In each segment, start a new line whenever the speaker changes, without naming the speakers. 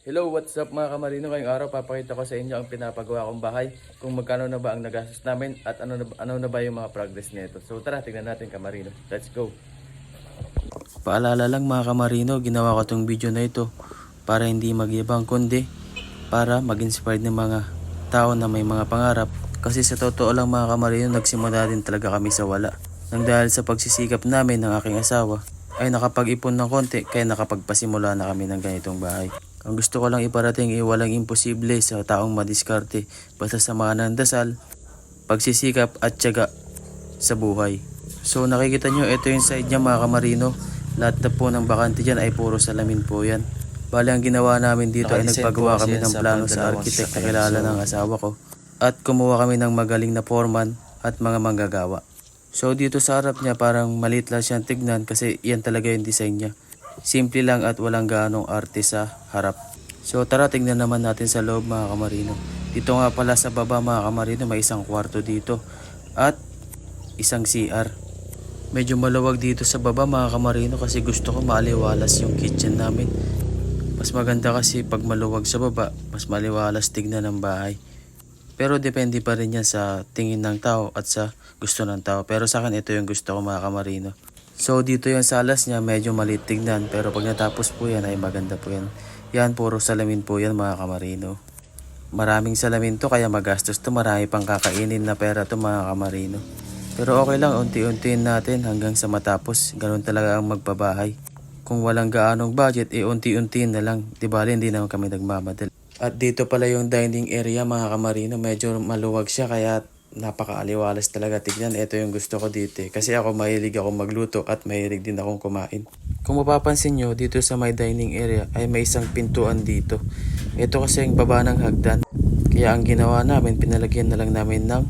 Hello, what's up mga kamarino? Ngayong araw papakita ko sa inyo ang pinapagawa kong bahay, kung magkano na ba ang nagastos namin at ano na ba yung mga progress nito. So tara, tingnan natin kamarino. Let's go! Paalala lang mga kamarino, ginawa ko tong video na ito para hindi magyabang kundi para mag-inspired ng mga tao na may mga pangarap. Kasi sa totoo lang mga kamarino, nagsimula din talaga kami sa wala. Nang dahil sa pagsisikap namin ng aking asawa, ay nakapag-ipon ng konti kaya nakapagpasimula na kami ng ganitong bahay. Ang gusto ko lang iparating ay walang imposible sa taong madiskarte basta samahan ng dasal, pagsisikap at tiyaga sa buhay. So nakikita nyo, ito yung side niya mga kamarino. Lahat na po ng bakante dyan ay puro salamin po yan. Bali ang ginawa namin dito ay nagpagawa kami ng plano sa architect na kilala ng asawa ko. At kumuha kami ng magaling na foreman at mga manggagawa. So dito sa harap niya parang maliit lang siyang tignan kasi yan talaga yung design niya. Simple lang at walang gaanong arte sa harap. So tara tignan naman natin sa loob mga kamarino. Dito nga pala sa baba mga kamarino may isang kwarto dito at isang CR. Medyo maluwag dito sa baba mga kamarino kasi gusto ko maaliwalas yung kitchen namin. Mas maganda kasi pag maluwag sa baba, mas maliwalas tignan ng bahay. Pero depende pa rin yan sa tingin ng tao at sa gusto ng tao. Pero sa akin ito yung gusto ko mga kamarino. So dito yung salas niya medyo maliit tignan pero pag natapos po yan ay maganda po yan. Yan puro salamin po yan mga kamarino. Maraming salamin to kaya magastos to, marami pang kakainin na pera to mga kamarino. Pero okay lang, unti-untiin natin hanggang sa matapos. Ganun talaga ang magbabahay. Kung walang gaanong budget unti-untiin na lang. Di bali hindi naman kami nagmamadali. At dito pala yung dining area mga kamarino, medyo maluwag siya kaya napakaaliwalas talaga tignan. Ito yung gusto ko dito kasi ako mahilig ako magluto at mahilig din akong kumain. Kung mapapansin nyo, dito sa my dining area ay may isang pintuan dito. Ito kasi yung baba ng hagdan. Kaya ang ginawa namin, pinalagyan na lang namin ng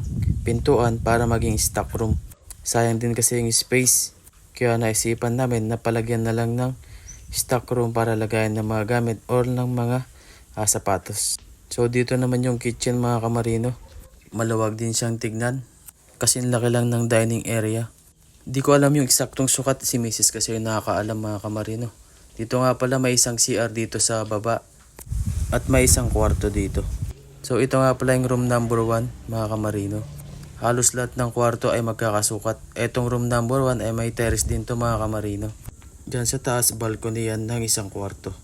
pintuan para maging stock room. Sayang din kasi yung space. Kaya naisipan namin na palagyan na lang ng stock room para lagayan ng mga gamit or ng mga sapatos. So dito naman yung kitchen mga kamarino. Maluwag din siyang tignan. Kasi laki lang ng dining area. Di ko alam yung eksaktong sukat si Mrs. kasi yung nakakaalam mga kamarino. Dito nga pala may isang CR dito sa baba. At may isang kwarto dito. So ito nga pala yung room number 1 mga kamarino. Halos lahat ng kwarto ay magkakasukat. Etong room number 1 ay may terrace din to mga kamarino. Diyan sa taas balcony yan ng isang kwarto.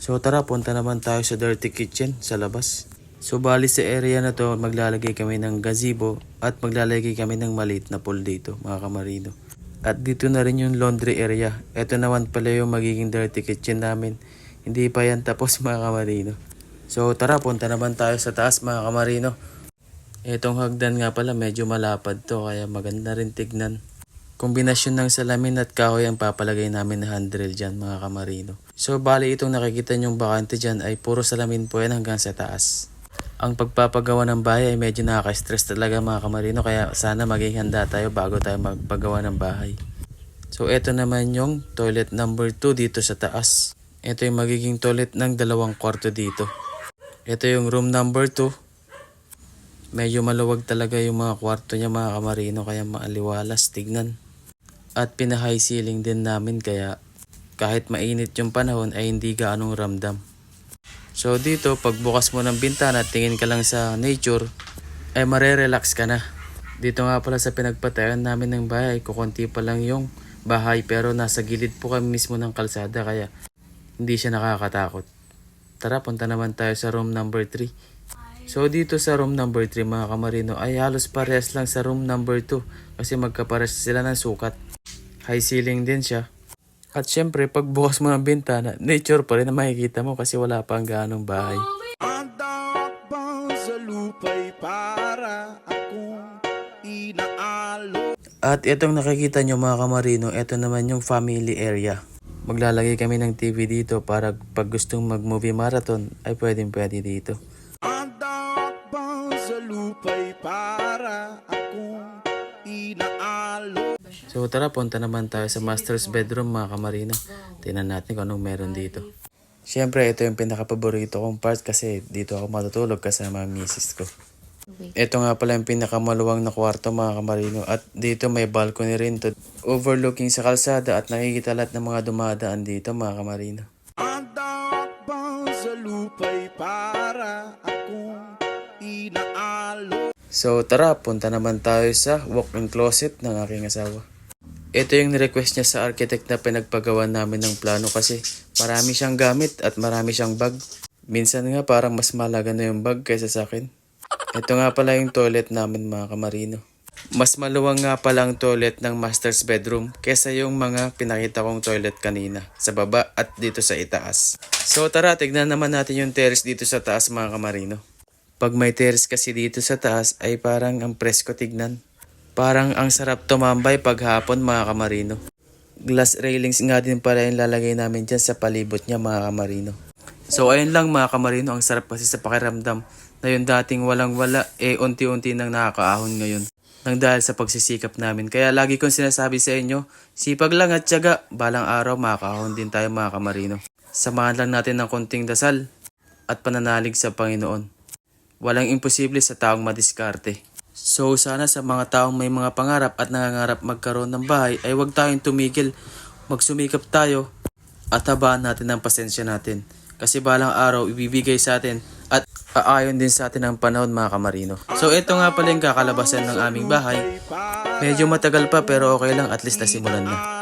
So tara, punta naman tayo sa dirty kitchen sa labas. So bali sa area na to maglalagay kami ng gazebo at maglalagay kami ng maliit na pool dito mga kamarino. At dito na rin yung laundry area. Ito naman pala yung magiging dirty kitchen namin. Hindi pa yan tapos mga kamarino. So tara, punta naman tayo sa taas mga kamarino. Etong hagdan nga pala medyo malapad to kaya maganda rin tignan. Kombinasyon ng salamin at kahoy ang papalagay namin na handrail dyan mga kamarino. So bali itong nakikita nyong bakante dyan ay puro salamin po yan hanggang sa taas. Ang pagpapagawa ng bahay ay medyo nakaka-stress talaga mga kamarino kaya sana maging handa tayo bago tayo magpagawa ng bahay. So ito naman yung toilet number 2 dito sa taas. Ito yung magiging toilet ng 2 kwarto dito. Ito yung room number 2. Medyo maluwag talaga yung mga kwarto niya mga kamarino kaya maaliwalas tignan. At pina-high ceiling din namin kaya kahit mainit yung panahon ay hindi gaanong ramdam. So dito pagbukas mo ng bintana at tingin ka lang sa nature ay marerelax ka na. Dito nga pala sa pinagpatayan namin ng bahay, kukunti pa lang yung bahay pero nasa gilid po kami mismo ng kalsada kaya hindi siya nakakatakot. Tara, punta naman tayo sa room number 3. So dito sa room number 3 mga kamarino ay halos parehas lang sa room number 2 kasi magkapares sila ng sukat. High ceiling din siya. At syempre pag bukas mo ng bintana, nature pa rin na makikita mo kasi wala pang gaanong bahay. At itong nakikita nyo mga kamarino, ito naman yung family area. Maglalagay kami ng TV dito para pag gustong mag-movie marathon ay pwedeng dito. So tara, punta naman tayo sa master's bedroom mga kamarino. Tingnan natin kung anong meron dito. Siyempre ito yung pinaka-paborito kong part kasi dito ako matutulog kasama ang misis ko. Ito nga pala yung pinakamaluwang na kwarto mga kamarino at dito may balcony rin to. Overlooking sa kalsada at nakikita lahat ng mga dumadaan dito mga kamarino.
lupa'y para akong inaalo.
So tara, punta naman tayo sa walk-in closet ng aking asawa. Ito yung request niya sa architect na pinagpagawa namin ng plano kasi marami siyang gamit at marami siyang bag. Minsan nga parang mas malaga na yung bag kaysa sa akin. Ito nga pala yung toilet namin mga kamarino. Mas maluwang nga pala ang toilet ng master's bedroom kaysa yung mga pinakita kong toilet kanina sa baba at dito sa itaas. So tara, tignan naman natin yung terrace dito sa taas mga kamarino. Pag may terrace kasi dito sa taas ay parang ang presko tignan. Parang ang sarap tumambay pag hapon mga kamarino. Glass railings nga din pala yung lalagay namin dyan sa palibot niya mga kamarino. So ayun lang mga kamarino, ang sarap kasi sa pakiramdam na yung dating walang-wala unti-unti nang nakakaahon ngayon. Nang dahil sa pagsisikap namin. Kaya lagi kong sinasabi sa inyo, sipag lang at tiyaga, balang araw makakaahon din tayo mga kamarino. Samahan lang natin ng konting dasal at pananalig sa Panginoon. Walang imposible sa taong madiskarte. So sana sa mga taong may mga pangarap at nangangarap magkaroon ng bahay ay huwag tayong tumigil, magsumikap tayo at habaan natin ang pasensya natin. Kasi balang araw ibibigay sa atin at aayon din sa atin ang panahon mga kamarino. So ito nga pala yung kakalabasan ng aming bahay. Medyo matagal pa pero okay lang, at least nasimulan na.